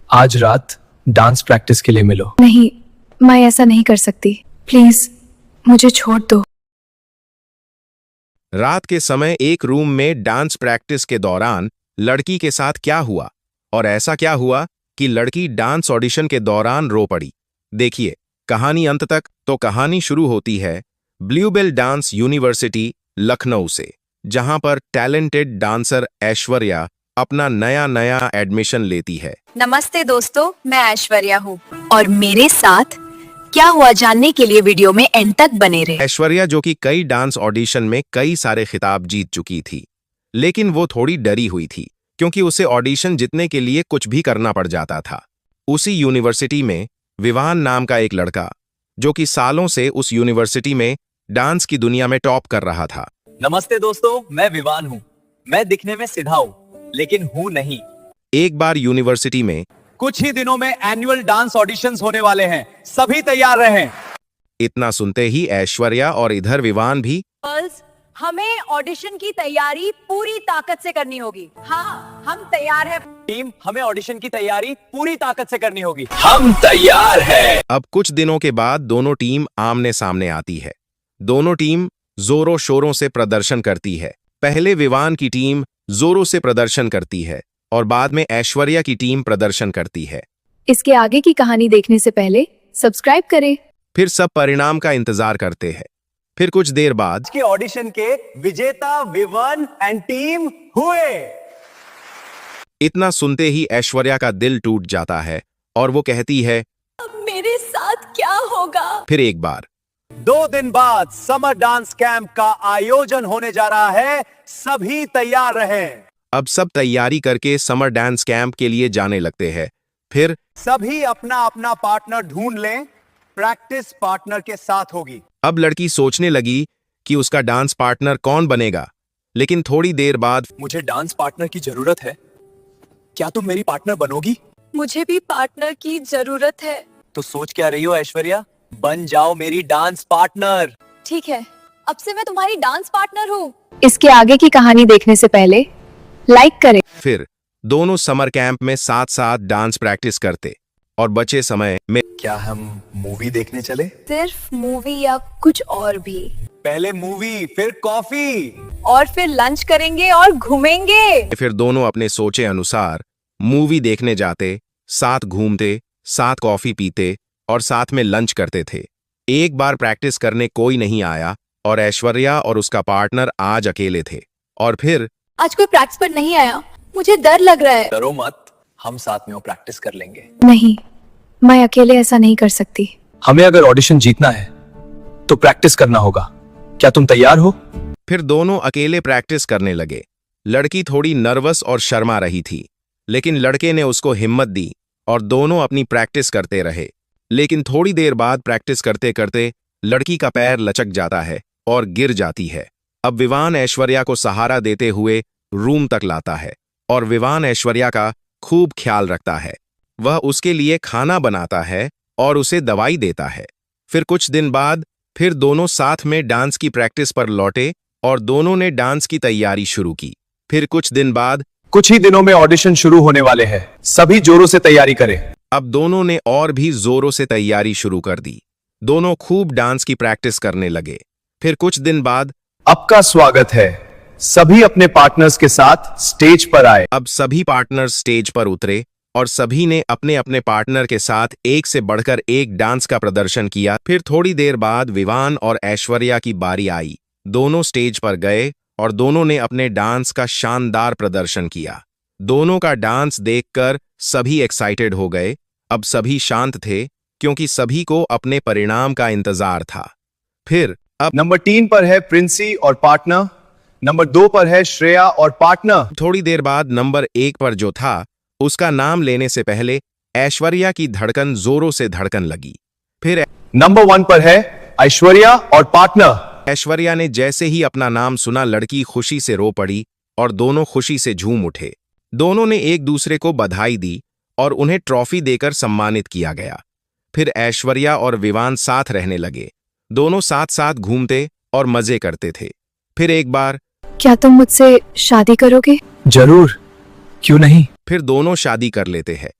आज रात dance practice के लिए मिलो। नहीं, मैं ऐसा नहीं कर सकती। प्लीज मुझे छोड़ दो। रात के समय एक रूम में डांस प्रैक्टिस के दौरान लड़की के साथ क्या हुआ और ऐसा क्या हुआ कि लड़की डांस ऑडिशन के दौरान रो पड़ी। देखिए कहानी अंत तक। तो कहानी शुरू होती है ब्लूबेल डांस यूनिवर्सिटी लखनऊ से, जहां पर टैलेंटेड डांसर ऐश्वर्या अपना नया एडमिशन लेती है। नमस्ते दोस्तों, मैं ऐश्वर्या हूँ और मेरे साथ क्या हुआ जानने के लिए वीडियो में एंड तक बने रहे। ऐश्वर्या जो कि कई डांस ऑडिशन में कई सारे खिताब जीत चुकी थी, लेकिन वो थोड़ी डरी हुई थी क्योंकि उसे ऑडिशन जीतने के लिए कुछ भी करना पड़ जाता था। उसी यूनिवर्सिटी में विवान नाम का एक लड़का, जो कि सालों से उस यूनिवर्सिटी में डांस की दुनिया में टॉप कर रहा था। नमस्ते दोस्तों, मैं विवान हूँ। मैं दिखने में सीधा हूँ लेकिन हूँ नहीं। एक बार यूनिवर्सिटी में कुछ ही दिनों में एनुअल डांस ऑडिशंस होने वाले हैं, सभी तैयार रहें। इतना सुनते ही ऐश्वर्या और इधर विवान भी गर्ल्स, हमें ऑडिशन की तैयारी पूरी ताकत से करनी होगी। हाँ, हम तैयार हैं। टीम, हमें ऑडिशन की तैयारी पूरी ताकत से करनी होगी। हम तैयार हैं। अब कुछ दिनों के बाद दोनों टीम आमने सामने आती है। दोनों टीम जोरों शोरों से प्रदर्शन करती है। पहले विवान की टीम जोरों से प्रदर्शन करती है और बाद में ऐश्वर्या की टीम प्रदर्शन करती है। इसके आगे की कहानी देखने से पहले सब्सक्राइब करें। फिर सब परिणाम का इंतजार करते हैं। फिर कुछ देर बाद आज के ऑडिशन के विजेता विवान एंड टीम हुए। इतना सुनते ही ऐश्वर्या का दिल टूट जाता है और वो कहती है, अब मेरे साथ क्या होगा। फिर एक बार 2 दिन बाद समर डांस कैंप का आयोजन होने जा रहा है, सभी तैयार रहें। अब सब तैयारी करके समर डांस कैंप के लिए जाने लगते हैं। फिर सभी अपना अपना पार्टनर ढूंढ लें, प्रैक्टिस पार्टनर के साथ होगी। अब लड़की सोचने लगी कि उसका डांस पार्टनर कौन बनेगा, लेकिन थोड़ी देर बाद मुझे डांस पार्टनर की जरूरत है, क्या तुम मेरी पार्टनर बनोगी? मुझे भी पार्टनर की जरूरत है। तो सोच क्या रही हो ऐश्वर्या? बन जाओ मेरी डांस पार्टनर। ठीक है, अब से मैं तुम्हारी डांस पार्टनर हूँ। इसके आगे की कहानी देखने से पहले लाइक करें। फिर दोनों समर कैंप में साथ साथ डांस प्रैक्टिस करते और बचे समय में क्या हम मूवी देखने चले? सिर्फ मूवी या कुछ और भी? पहले मूवी, फिर कॉफी और फिर लंच करेंगे और घूमेंगे। फिर दोनों अपने सोचे अनुसार मूवी देखने जाते, साथ घूमते, साथ कॉफी पीते और साथ में लंच करते थे। एक बार प्रैक्टिस करने कोई नहीं आया और ऐश्वर्या और उसका पार्टनर आज अकेले थे। और फिर आज कोई प्रैक्टिस पर नहीं आया, मुझे डर लग रहा है। डरो मत, हम साथ में वो प्रैक्टिस कर लेंगे। नहीं, मैं अकेले ऐसा नहीं कर सकती। हमें अगर ऑडिशन जीतना है तो प्रैक्टिस करना होगा। क्या तुम तैयार हो? फिर दोनों अकेले प्रैक्टिस करने लगे। लड़की थोड़ी नर्वस और शर्मा रही थी, लेकिन लड़के ने उसको हिम्मत दी और दोनों अपनी प्रैक्टिस करते रहे। लेकिन थोड़ी देर बाद प्रैक्टिस करते करते लड़की का पैर लचक जाता है और गिर जाती है। अब विवान ऐश्वर्या को सहारा देते हुए रूम तक लाता है और विवान ऐश्वर्या का खूब ख्याल रखता है। वह उसके लिए खाना बनाता है और उसे दवाई देता है। फिर कुछ दिन बाद फिर दोनों साथ में डांस की प्रैक्टिस पर लौटे और दोनों ने डांस की तैयारी शुरू की। फिर कुछ दिन बाद कुछ ही दिनों में ऑडिशन शुरू होने वाले हैं, सभी जोरों से तैयारी करें। अब दोनों ने और भी जोरों से तैयारी शुरू कर दी। दोनों खूब डांस की प्रैक्टिस करने लगे। फिर कुछ दिन बाद आपका स्वागत है, सभी अपने पार्टनर्स के साथ स्टेज पर आए। अब सभी पार्टनर्स स्टेज पर उतरे और सभी ने अपने अपने पार्टनर के साथ एक से बढ़कर एक डांस का प्रदर्शन किया। फिर थोड़ी देर बाद विवान और ऐश्वर्या की बारी आई। दोनों स्टेज पर गए और दोनों ने अपने डांस का शानदार प्रदर्शन किया। दोनों का डांस देखकर सभी एक्साइटेड हो गए। अब सभी शांत थे क्योंकि सभी को अपने परिणाम का इंतजार था। फिर अब नंबर 3 पर है प्रिंसी और पार्टनर, नंबर 2 पर है श्रेया और पार्टनर। थोड़ी देर बाद नंबर 1 पर जो था, उसका नाम लेने से पहले ऐश्वर्या की धड़कन जोरों से धड़कन लगी। फिर नंबर 1 पर है ऐश्वर्या और पार्टनर। ऐश्वर्या ने जैसे ही अपना नाम सुना, लड़की खुशी से रो पड़ी और दोनों खुशी से झूम उठे। दोनों ने एक दूसरे को बधाई दी और उन्हें ट्रॉफी देकर सम्मानित किया गया। फिर ऐश्वर्या और विवान साथ रहने लगे। दोनों साथ साथ घूमते और मजे करते थे। फिर एक बार, क्या तुम मुझसे शादी करोगे? जरूर, क्यों नहीं। फिर दोनों शादी कर लेते हैं।